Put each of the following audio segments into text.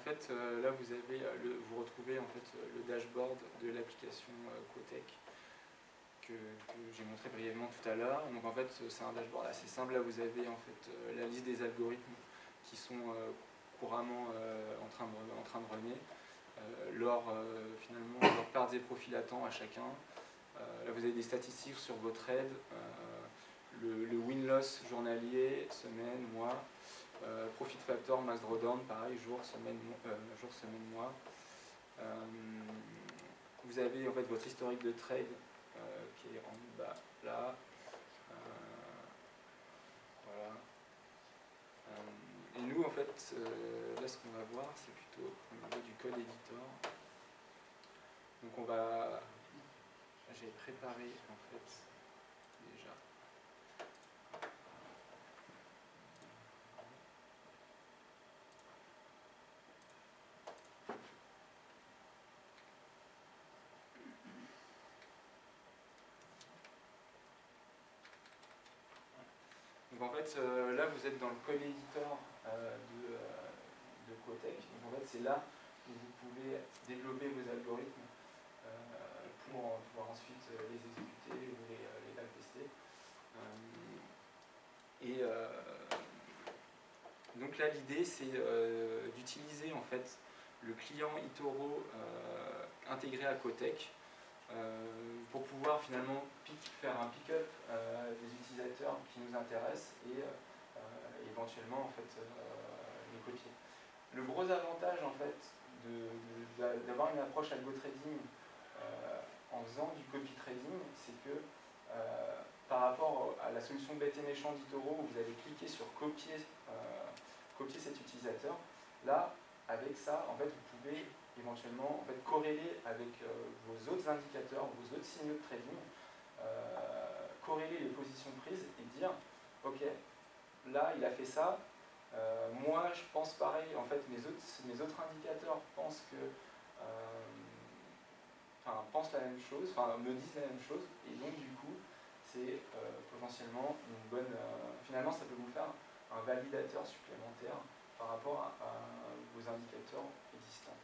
fait, là vous avez vous retrouvez en fait le dashboard de l'application Quotech que j'ai montré brièvement tout à l'heure. Donc en fait, c'est un dashboard assez simple. Là, vous avez en fait la liste des algorithmes qui sont couramment en train de runner, finalement leurs pertes et profits latents à chacun. Là, vous avez des statistiques sur vos trades, le win-loss journalier, semaine, mois, profit factor, max drawdown, pareil, jour, semaine, mois. Vous avez en fait votre historique de trade qui est en bas là. Voilà. Et nous, en fait, là, ce qu'on va voir, c'est plutôt au niveau du code editor. Donc, j'ai préparé, en fait, déjà. Donc, en fait, là, vous êtes dans le code editor de Quotech. Donc, en fait, c'est là où vous pouvez développer vos algorithmes pour pouvoir ensuite les exécuter ou les backtester. Donc là, l'idée, c'est d'utiliser en fait le client eToro intégré à Quotech pour pouvoir finalement faire un pick-up des utilisateurs qui nous intéressent et éventuellement en fait, les copier. Le gros avantage en fait d'avoir une approche algo trading en faisant du copy trading, c'est que par rapport à la solution bête et méchant d'eToro où vous allez cliquer sur copier cet utilisateur, là avec ça en fait vous pouvez éventuellement en fait, corréler avec vos autres indicateurs, vos autres signaux de trading, corréler les positions prises et dire ok, là il a fait ça, moi je pense pareil, en fait mes autres indicateurs pensent que pensent la même chose, me disent la même chose, et donc du coup c'est potentiellement une bonne, finalement ça peut vous faire un validateur supplémentaire par rapport à vos indicateurs existants.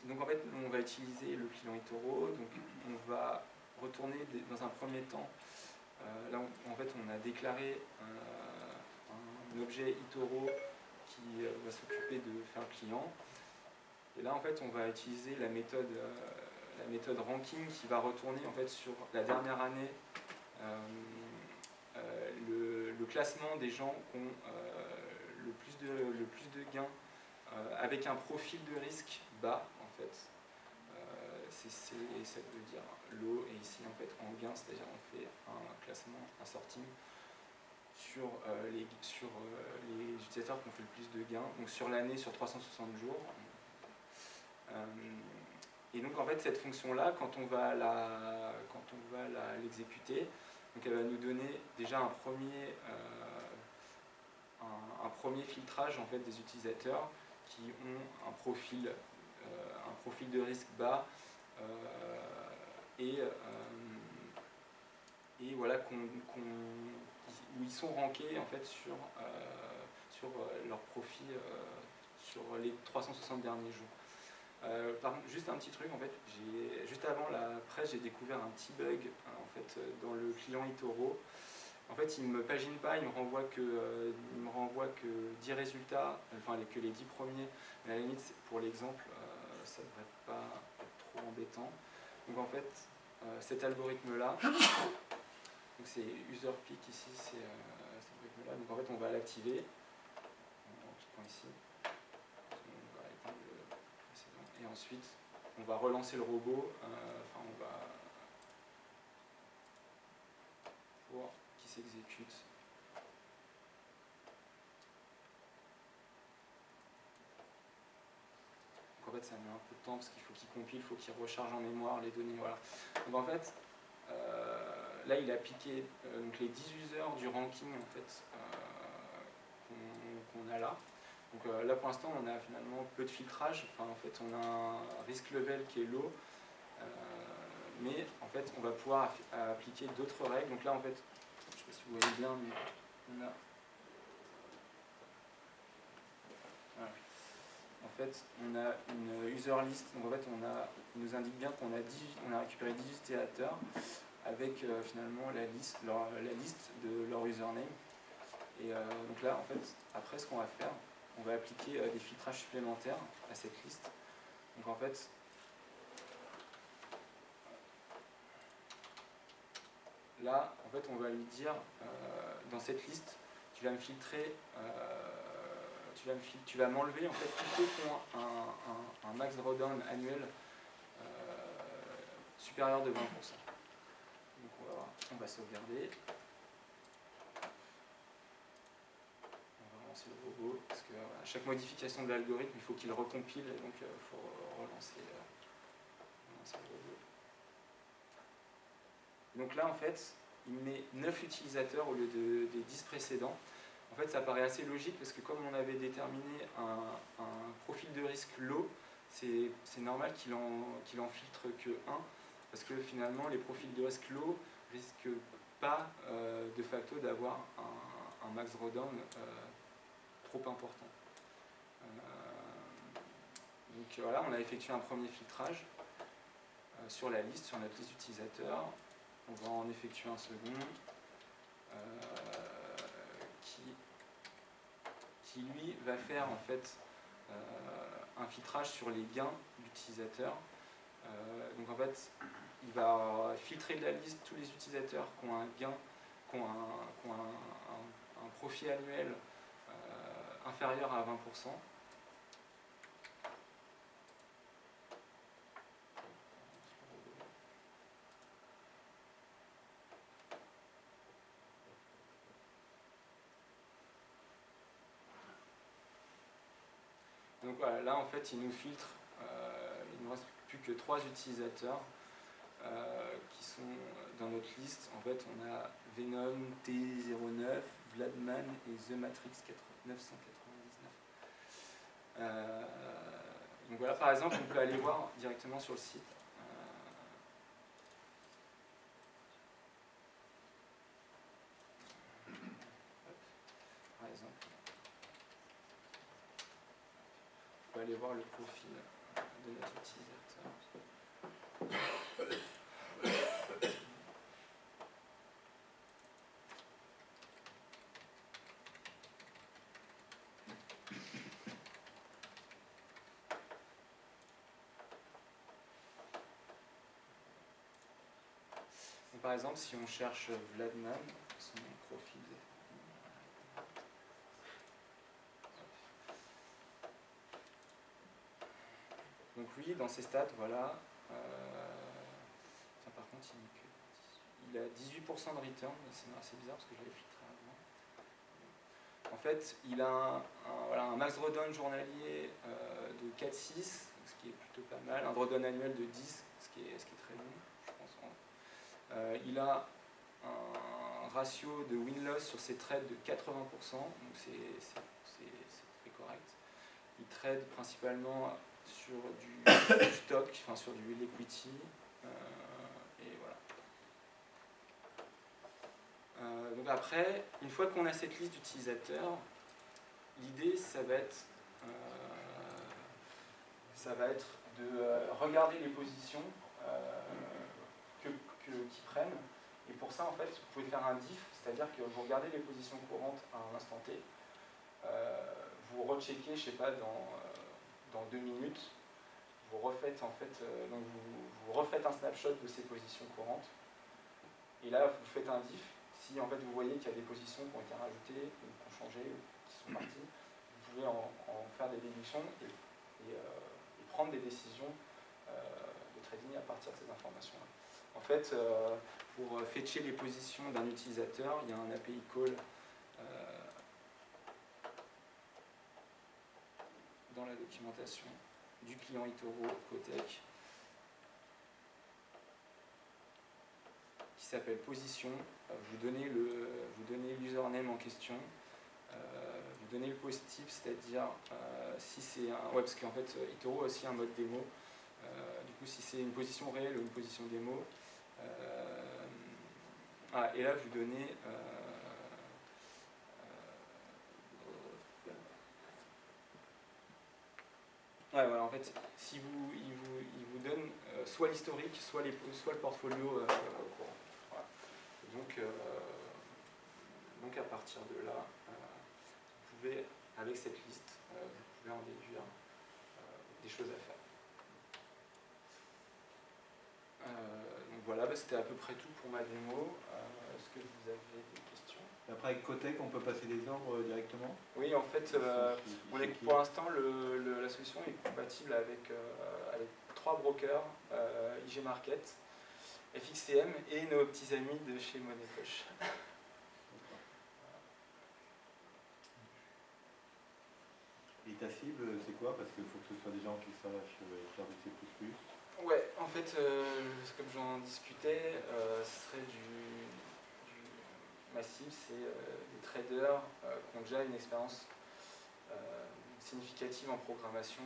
Donc en fait, on va utiliser le client eToro, donc on va retourner dans un premier temps, là en fait on a déclaré un objet eToro qui va s'occuper de faire client, et là en fait on va utiliser la méthode ranking qui va retourner en fait sur la dernière année le classement des gens qui ont le plus de gains avec un profil de risque bas en fait. Ça veut dire low, et ici en fait en gain, c'est-à-dire on fait un classement, un sorting sur les utilisateurs qui ont fait le plus de gains, donc sur l'année, sur 360 jours. Et donc en fait cette fonction là, quand on va l'exécuter, donc elle va nous donner déjà un premier filtrage en fait des utilisateurs qui ont un profil de risque bas et voilà où ils sont rankés en fait sur leur profil sur les 360 derniers jours. Par contre, juste un petit truc, en fait, juste avant la presse, j'ai découvert un petit bug en fait, dans le client eToro. En fait, il ne me pagine pas, il me renvoie que 10 résultats, enfin que les 10 premiers, mais à la limite, pour l'exemple, ça ne devrait pas être trop embêtant. Donc en fait, cet algorithme-là, c'est user pick ici, c'est cet algorithme-là, donc en fait on va l'activer en cliquant ici. Et ensuite, on va relancer le robot, pour qu'il s'exécute. Donc en fait, ça met un peu de temps parce qu'il faut qu'il compile, il faut qu'il recharge en mémoire les données. Voilà. Donc en fait, là, il a piqué donc les 10 users du ranking en fait, qu'on a là. Donc là pour l'instant on a finalement peu de filtrage, en fait on a un risk level qui est low, mais en fait on va pouvoir appliquer d'autres règles. Donc là en fait, je ne sais pas si vous voyez bien, mais on a fait, on a une user list. Donc en fait, il nous indique bien qu'on a récupéré 10 utilisateurs avec finalement la liste de leur username. Et donc là, en fait, après, ce qu'on va faire, on va appliquer des filtrages supplémentaires à cette liste. Donc en fait, là, en fait, on va lui dire, dans cette liste, tu vas me filtrer, tu vas m'enlever en fait tous ceux qui ont un max drawdown annuel supérieur de 20%. Donc on va sauvegarder. On va relancer le robot, parce que à chaque modification de l'algorithme, il faut qu'il recompile, et donc il faut relancer le robot. Donc là, en fait, il met 9 utilisateurs au lieu des 10 précédents. En fait, ça paraît assez logique parce que comme on avait déterminé un profil de risque low, c'est normal qu'il en filtre que 1, parce que finalement, les profils de risque low risquent pas de facto d'avoir un max drawdown trop important. Donc voilà, on a effectué un premier filtrage sur la liste, sur notre liste d'utilisateurs. On va en effectuer un second qui lui va faire en fait un filtrage sur les gains d'utilisateurs. Donc en fait, il va filtrer de la liste tous les utilisateurs qui ont un gain, qui ont un profit annuel inférieur à 20%. Donc voilà, là en fait il nous filtre, il ne nous reste plus que 3 utilisateurs qui sont dans notre liste. En fait on a Venom, T09, Vladman et The Matrix 999. Donc voilà, par exemple on peut aller voir directement sur le site. Par exemple, on peut aller voir le profil de notre utilisateur. Donc, par exemple, si on cherche Vladman, son profil. Donc lui, dans ses stats, voilà. Par contre, il a 18% de return, c'est assez bizarre parce que je l'avais filtré avant. En fait, il a voilà, un max drawdown journalier de 4,6, ce qui est plutôt pas mal, un drawdown annuel de 10, ce qui est très bon, je pense. Il a un ratio de win-loss sur ses trades de 80%, donc c'est très correct. Il trade principalement sur du stock, enfin sur du equity, et voilà. Donc après, une fois qu'on a cette liste d'utilisateurs, l'idée ça va être de regarder les positions qu'ils prennent. Et pour ça, en fait, vous pouvez faire un diff, c'est-à-dire que vous regardez les positions courantes à un instant T, vous recheckez, je sais pas, dans 2 minutes, vous refaites en fait, donc vous refaites un snapshot de ces positions courantes, et là vous faites un diff. Si en fait vous voyez qu'il y a des positions qui ont été rajoutées, ou qui ont changé, ou qui sont parties, vous pouvez en faire des déductions et prendre des décisions de trading à partir de ces informations-là. En fait, pour fetcher les positions d'un utilisateur, il y a un API call dans la documentation du client eToro Cotech qui s'appelle position. Vous donnez l'username en question, vous donnez le post type, c'est-à-dire si c'est un... Ouais, parce qu'en fait eToro a aussi un mode démo. Du coup, si c'est une position réelle ou une position démo, et là vous donnez Ouais, voilà, en fait, si il vous donne soit l'historique, soit le portfolio courant. Voilà. Donc à partir de là, vous pouvez, avec cette liste, vous pouvez en déduire des choses à faire. Donc voilà, bah, c'était à peu près tout pour ma démo. Est-ce que vous avez des questions? Après, avec Cotec, on peut passer des ordres directement? Oui, en fait, pour l'instant, la solution est compatible avec 3 brokers, IG Market, FXCM et nos petits amis de chez Moneypoche. Et ta cible, c'est quoi? Parce qu'il faut que ce soit des gens qui sachent faire du C++. Ouais, en fait, comme j'en discutais, ce serait ma cible, c'est des traders qui ont déjà une expérience significative en programmation.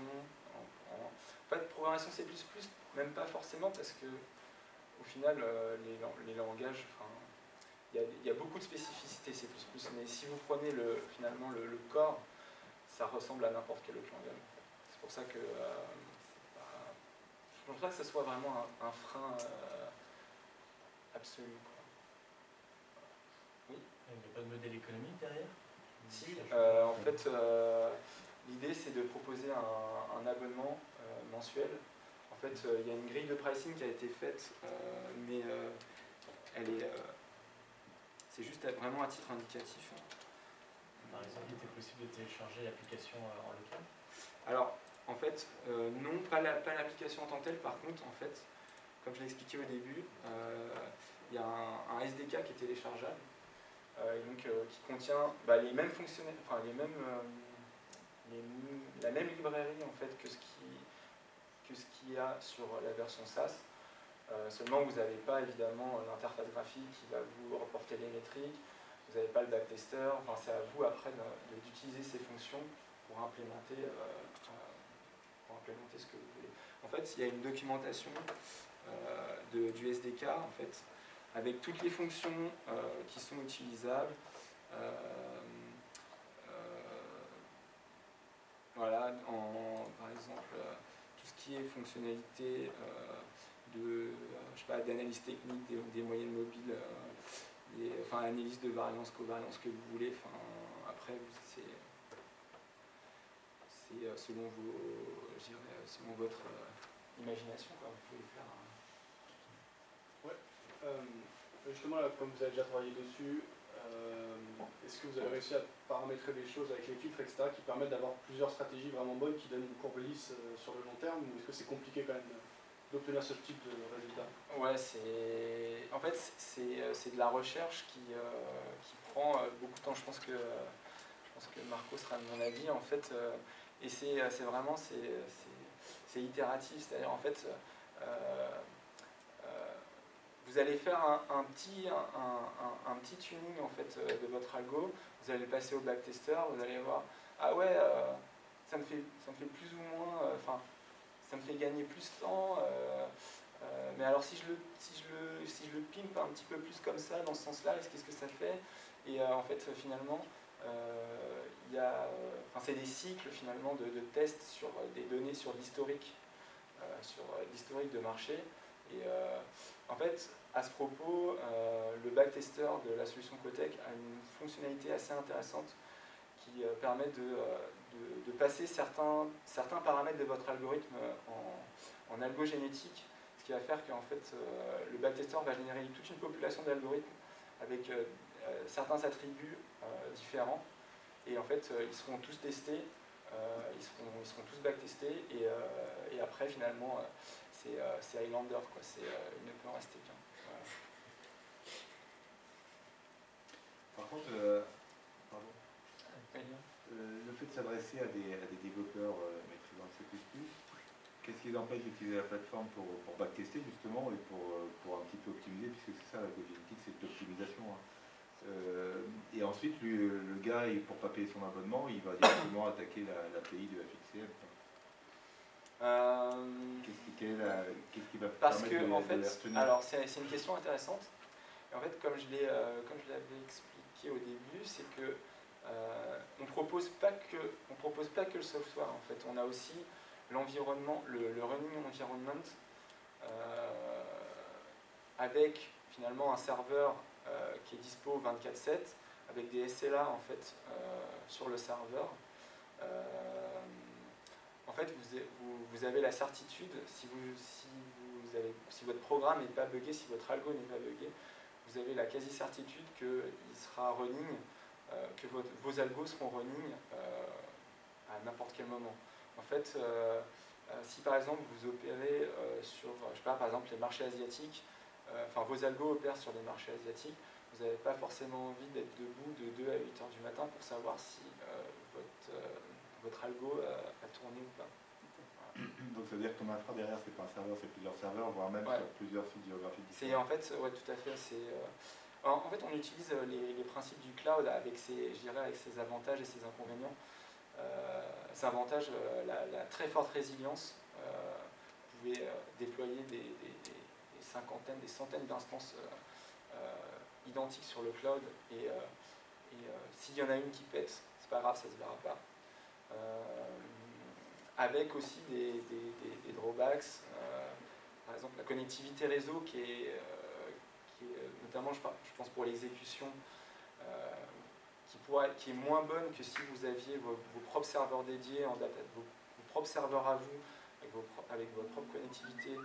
En fait, programmation C++, même pas forcément, parce que au final, les langages, il y a beaucoup de spécificités C++, mais si vous prenez finalement le corps, ça ressemble à n'importe quel autre langage. C'est pour ça que je ne pense pas que ce soit vraiment un frein absolu. Oui. Il n'y a pas de modèle économique derrière? Si, en fait, l'idée c'est de proposer un abonnement mensuel. En fait, il y a une grille de pricing qui a été faite, mais c'est juste vraiment à titre indicatif. Par exemple, il était possible de télécharger l'application en local? Alors, en fait, non, pas l'application en tant que telle. Par contre, en fait, comme je l'ai expliqué au début, il y a un SDK qui est téléchargeable, qui contient les mêmes fonctionnalités, enfin la même librairie en fait que ce qu'il y a sur la version SaaS. Seulement, vous n'avez pas évidemment l'interface graphique qui va vous reporter les métriques. Vous n'avez pas le backtester. Enfin, c'est à vous après d'utiliser ces fonctions pour implémenter ce que vous voulez. En fait, il y a une documentation du SDK en fait, avec toutes les fonctions qui sont utilisables. Voilà, par exemple, tout ce qui est fonctionnalité d'analyse technique des moyennes mobiles, analyse de variance, covariance que vous voulez. Après, c'est selon votre imagination, quoi. Vous pouvez faire. Justement, là, comme vous avez déjà travaillé dessus, est-ce que vous avez réussi à paramétrer les choses avec les filtres, etc., qui permettent d'avoir plusieurs stratégies vraiment bonnes qui donnent une courbe lisse sur le long terme, ou est-ce que c'est compliqué quand même d'obtenir ce type de résultat? Ouais, en fait, c'est de la recherche qui prend beaucoup de temps. Je pense que Marco sera de mon avis, en fait, et c'est vraiment c'est itératif, c'est-à-dire en fait vous allez faire un petit tuning en fait de votre algo, vous allez le passer au backtester, vous allez voir, ah ouais, ça me fait plus ou moins, ça me fait gagner plus de temps, mais alors si je le pimpe un petit peu plus comme ça, dans ce sens-là, qu'est-ce que ça fait? Et en fait, finalement, c'est des cycles finalement de tests sur des données sur l'historique de marché. Et en fait, à ce propos, le backtester de la solution Cotec a une fonctionnalité assez intéressante qui permet de passer certains paramètres de votre algorithme en algogénétique, ce qui va faire qu'en fait, le backtester va générer toute une population d'algorithmes avec certains attributs différents. Et en fait, ils seront tous testés, ils seront tous backtestés, et après, finalement, c'est Highlander, quoi. Il ne peut en rester qu'un. Voilà. Par contre, le fait de s'adresser à des développeurs maîtrisant le C++, qu'est-ce qui les empêche d'utiliser la plateforme pour backtester justement et pour un petit peu optimiser, puisque c'est ça l'algogénétique, c'est de l'optimisation. Hein. Et ensuite, le gars, pour pas payer son abonnement, il va directement attaquer l'API de FXCM. Qu'est-ce qui va permettre de les retenir? Alors c'est une question intéressante. Et en fait, comme je l'avais expliqué au début, c'est que on propose pas que le software. En fait, on a aussi l'environnement, le running environment avec finalement un serveur qui est dispo 24/7 avec des SLA en fait sur le serveur. En fait, vous avez la certitude, si votre programme n'est pas buggé, si votre algo n'est pas buggé, vous avez la quasi-certitude qu'il sera running, que vos algos seront running à n'importe quel moment. En fait, si par exemple vous opérez sur, je sais pas, par exemple les marchés asiatiques, vos algos opèrent sur les marchés asiatiques, vous n'avez pas forcément envie d'être debout de 2 à 8 heures du matin pour savoir si votre algo a tourné ou pas. Voilà. Donc ça veut dire que ton infra derrière, c'est pas un serveur, c'est plusieurs serveurs, voire même sur plusieurs sites géographiques différents. En fait, ouais, tout à fait. En fait, on utilise les principes du cloud avec avec ses avantages et ses inconvénients. Ces avantages, la très forte résilience. Vous pouvez déployer des cinquantaines, des centaines d'instances identiques sur le cloud et s'il y en a une qui pète, c'est pas grave, ça se verra pas. Avec aussi des drawbacks, par exemple la connectivité réseau qui est notamment, je pense pour l'exécution, qui est moins bonne que si vous aviez vos propres serveurs dédiés en data, vos propres serveurs à vous, avec votre propre connectivité